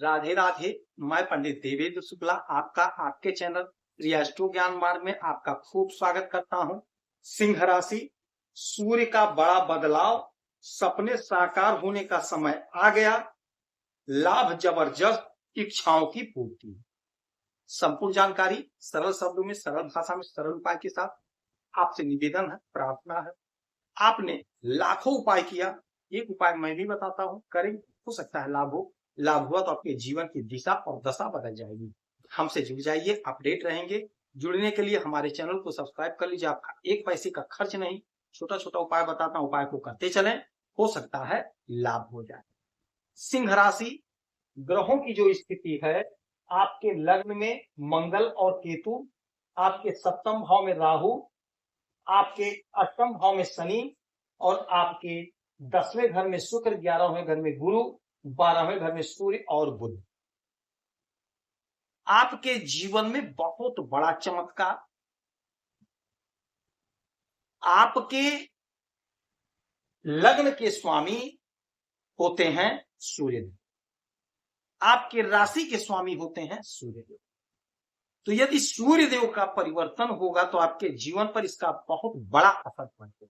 राधे राधे। मैं पंडित देवेंद्र शुक्ला आपका आपके चैनल रियास्ट्रो ज्ञान मार्ग में आपका खूब स्वागत करता हूं। सिंह राशि, सूर्य का बड़ा बदलाव, सपने साकार होने का समय आ गया, लाभ जबरदस्त, इच्छाओं की पूर्ति। संपूर्ण जानकारी सरल शब्दों में, सरल भाषा में, सरल उपाय के साथ आपसे निवेदन है, प्रार्थना है। आपने लाखों उपाय किया, एक उपाय मैं भी बताता हूं, करें, हो सकता है लाभ हो। लाभ हुआ तो आपके जीवन की दिशा और दशा बदल जाएगी। हमसे जुड़ जाइए, अपडेट रहेंगे। जुड़ने के लिए हमारे चैनल को सब्सक्राइब कर लीजिए, आपका एक पैसे का खर्च नहीं। छोटा छोटा उपाय बताता हूं, उपाय को करते चलें, हो सकता है लाभ हो जाए। सिंह राशि, ग्रहों की जो स्थिति है, आपके लग्न में मंगल और केतु, आपके सप्तम भाव में राहु, आपके अष्टम भाव में शनि और आपके 10वें घर में शुक्र, 11वें घर में गुरु, 12वें घर में सूर्य और बुध। आपके जीवन में बहुत बड़ा चमत्कार, आपके लग्न के स्वामी होते हैं सूर्यदेव, आपके राशि के स्वामी होते हैं सूर्यदेव। तो यदि सूर्यदेव का परिवर्तन होगा तो आपके जीवन पर इसका बहुत बड़ा असर पड़ेगा।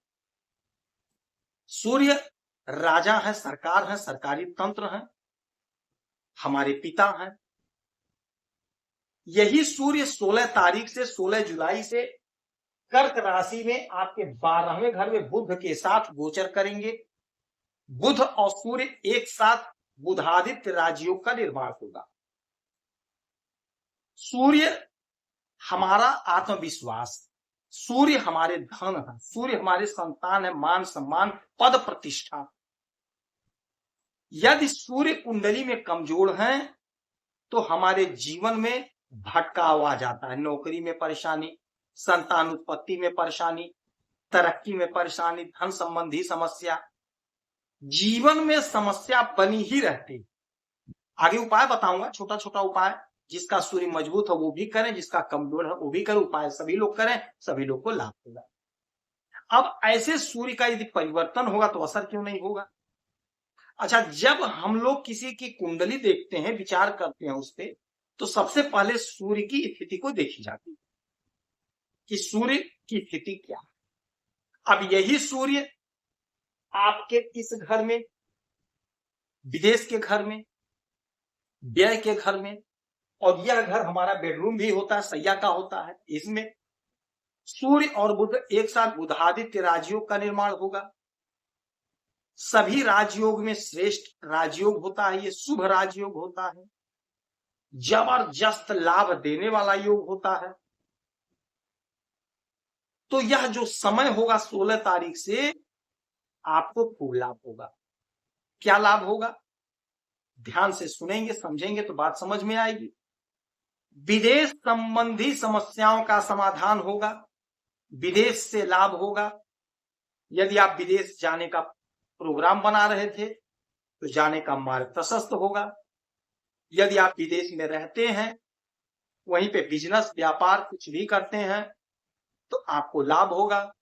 सूर्य राजा है, सरकार है, सरकारी तंत्र है, हमारे पिता हैं। यही सूर्य 16 तारीख से 16 जुलाई से कर्क राशि में आपके 12वें घर में बुध के साथ गोचर करेंगे। बुध और सूर्य एक साथ बुधादित्य राजयोग का निर्माण होगा। सूर्य हमारा आत्मविश्वास, सूर्य हमारे धन है, सूर्य हमारे संतान है, मान सम्मान, पद प्रतिष्ठा। यदि सूर्य कुंडली में कमजोर हैं तो हमारे जीवन में भटकाव आ जाता है। नौकरी में परेशानी, संतान उत्पत्ति में परेशानी, तरक्की में परेशानी, धन संबंधी समस्या, जीवन में समस्या बनी ही रहती। आगे उपाय बताऊंगा, छोटा छोटा उपाय। जिसका सूर्य मजबूत है वो भी करें, जिसका कमजोर है वो भी करें। उपाय सभी लोग करें, सभी लोग को लाभ होगा। अब ऐसे सूर्य का यदि परिवर्तन होगा तो असर क्यों नहीं होगा? अच्छा, जब हम लोग किसी की कुंडली देखते हैं, विचार करते हैं उस पर, तो सबसे पहले सूर्य की स्थिति को देखी जाती है कि सूर्य की स्थिति क्या है। अब यही सूर्य आपके इस घर में, विदेश के घर में, व्यय के घर में, और यह घर हमारा बेडरूम भी होता है, सैया का होता है, इसमें सूर्य और बुध एक साथ बुधादित्य राजयोग का निर्माण होगा। सभी राजयोग में श्रेष्ठ राजयोग होता है, ये शुभ राजयोग होता है, जबरदस्त लाभ देने वाला योग होता है। तो यह जो समय होगा 16 तारीख से, आपको खूब लाभ होगा। क्या लाभ होगा? ध्यान से सुनेंगे, समझेंगे तो बात समझ में आएगी। विदेश संबंधी समस्याओं का समाधान होगा, विदेश से लाभ होगा। यदि आप विदेश जाने का प्रोग्राम बना रहे थे तो जाने का मार्ग प्रशस्त होगा। यदि आप विदेश में रहते हैं, वहीं पे बिजनेस, व्यापार कुछ भी करते हैं, तो आपको लाभ होगा,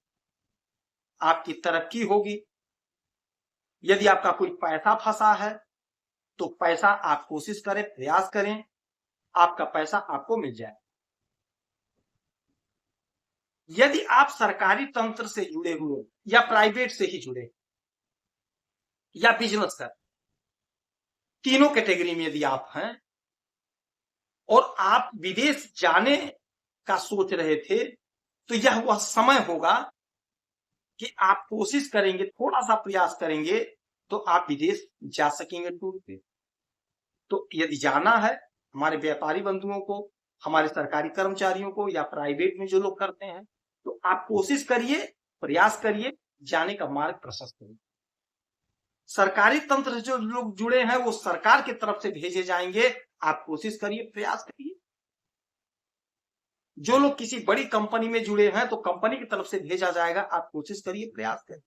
आपकी तरक्की होगी। यदि आपका कोई पैसा फंसा है तो पैसा आप कोशिश करें, प्रयास करें, आपका पैसा आपको मिल जाए। यदि आप सरकारी तंत्र से जुड़े हुए या प्राइवेट से ही जुड़े या बिजनेस कर, तीनों कैटेगरी में यदि आप हैं और आप विदेश जाने का सोच रहे थे, तो यह वह समय होगा कि आप कोशिश करेंगे, थोड़ा सा प्रयास करेंगे तो आप विदेश जा सकेंगे टूर पे। तो यदि जाना है, हमारे व्यापारी बंधुओं को, हमारे सरकारी कर्मचारियों को, या प्राइवेट में जो लोग करते हैं, तो आप कोशिश करिए, प्रयास करिए, जाने का मार्ग प्रशस्त करिए। सरकारी तंत्र से जो लोग जुड़े हैं वो सरकार की तरफ से भेजे जाएंगे, आप कोशिश करिए, प्रयास करिए। जो लोग किसी बड़ी कंपनी में जुड़े हैं तो कंपनी की तरफ से भेजा जाएगा, आप कोशिश करिए, प्रयास करिए।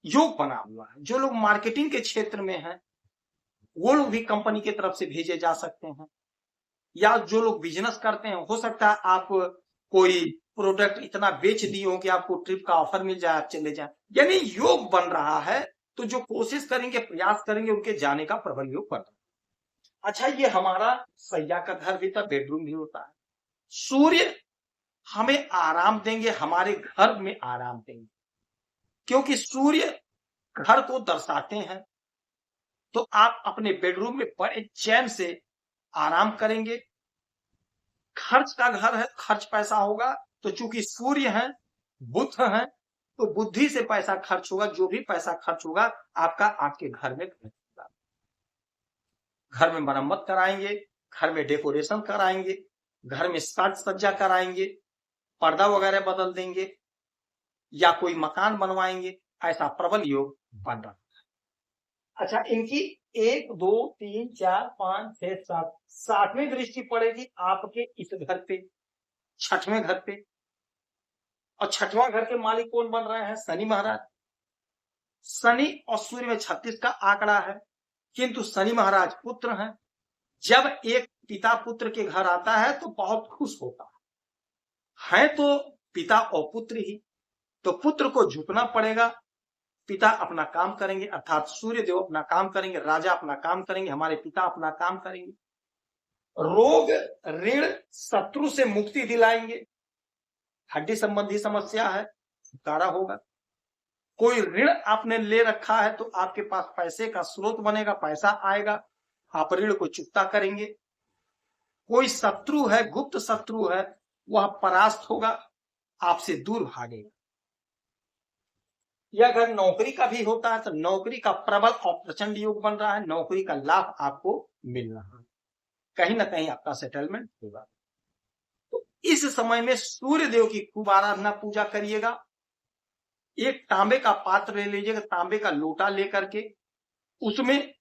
योग बना हुआ है। जो लोग मार्केटिंग के क्षेत्र में हैं वो लोग भी कंपनी की तरफ से भेजे जा सकते हैं, या जो लोग बिजनेस करते हैं, हो सकता है आप कोई प्रोडक्ट इतना बेच दिए हो कि आपको ट्रिप का ऑफर मिल जाए, आप चले जाए। यानी योग बन रहा है, तो जो कोशिश करेंगे, प्रयास करेंगे, उनके जाने का प्रबल योग बन रहा है। अच्छा, ये हमारा सैया का घर भी था, बेडरूम भी होता है। सूर्य हमें आराम देंगे, हमारे घर में आराम देंगे, क्योंकि सूर्य घर को दर्शाते हैं। तो आप अपने बेडरूम में बड़े चैन से आराम करेंगे। खर्च का घर है, खर्च पैसा होगा, तो चूंकि सूर्य है, बुध है, तो बुद्धि से पैसा खर्च होगा। जो भी पैसा खर्च होगा आपका आपके घर में खर्च होगा। घर में मरम्मत कराएंगे, घर में डेकोरेशन कराएंगे, घर में साज सज्जा कराएंगे, पर्दा वगैरह बदल देंगे या कोई मकान बनवाएंगे। ऐसा प्रबल योग बन रहा है। अच्छा, इनकी 1 2 3 4 5 6 7 7वीं दृष्टि पड़ेगी आपके इस घर पे, 6ठवें घर पे। और 6वां घर के मालिक कौन बन रहे हैं? शनि महाराज। शनि और सूर्य में 36 का आंकड़ा है, किंतु शनि महाराज पुत्र हैं। जब एक पिता पुत्र के घर आता है तो बहुत खुश होता है तो पिता और पुत्र ही, तो पुत्र को झुकना पड़ेगा। पिता अपना काम करेंगे, अर्थात सूर्य देव अपना काम करेंगे, राजा अपना काम करेंगे, हमारे पिता अपना काम करेंगे। रोग ऋण शत्रु से मुक्ति दिलाएंगे। हड्डी संबंधी समस्या है, छुटकारा होगा। कोई ऋण आपने ले रखा है तो आपके पास पैसे का स्रोत बनेगा, पैसा आएगा, आप ऋण को चुकता करेंगे। कोई शत्रु है, गुप्त शत्रु है, वह परास्त होगा, आपसे दूर भागेगा। या अगर नौकरी का भी होता है तो नौकरी का प्रबल और प्रचंड योग बन रहा है, नौकरी का लाभ आपको मिल रहा है, कहीं ना कहीं आपका सेटलमेंट होगा। तो इस समय में सूर्य देव की खूब आराधना पूजा करिएगा। एक तांबे का पात्र ले लीजिएगा, तांबे का लोटा लेकर के उसमें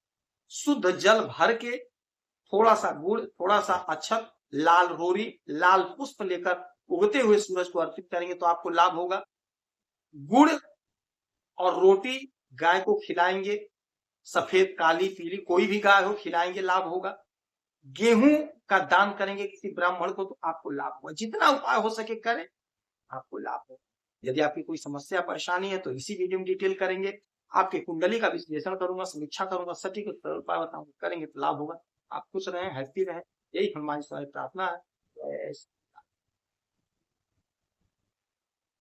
शुद्ध जल भर के थोड़ा सा गुड़, थोड़ा सा अक्षत, लाल रोरी, लाल पुष्प लेकर उगते हुए सूरज को अर्पित करेंगे तो आपको लाभ होगा। गुड़ और रोटी गाय को खिलाएंगे, सफेद काली पीली कोई भी गाय हो खिलाएंगे, लाभ होगा। गेहूं का दान करेंगे किसी ब्राह्मण को तो आपको लाभ होगा। जितना उपाय हो सके करें, आपको लाभ होगा। यदि आपकी कोई समस्या परेशानी है तो इसी वीडियो में डिटेल करेंगे। आपके कुंडली का विश्लेषण करूंगा, समीक्षा करूंगा, सटीक उपाय बताऊंगा, करेंगे तो लाभ होगा। आप खुश रहें, हैप्पी रहें, यही हमारी प्रार्थना है।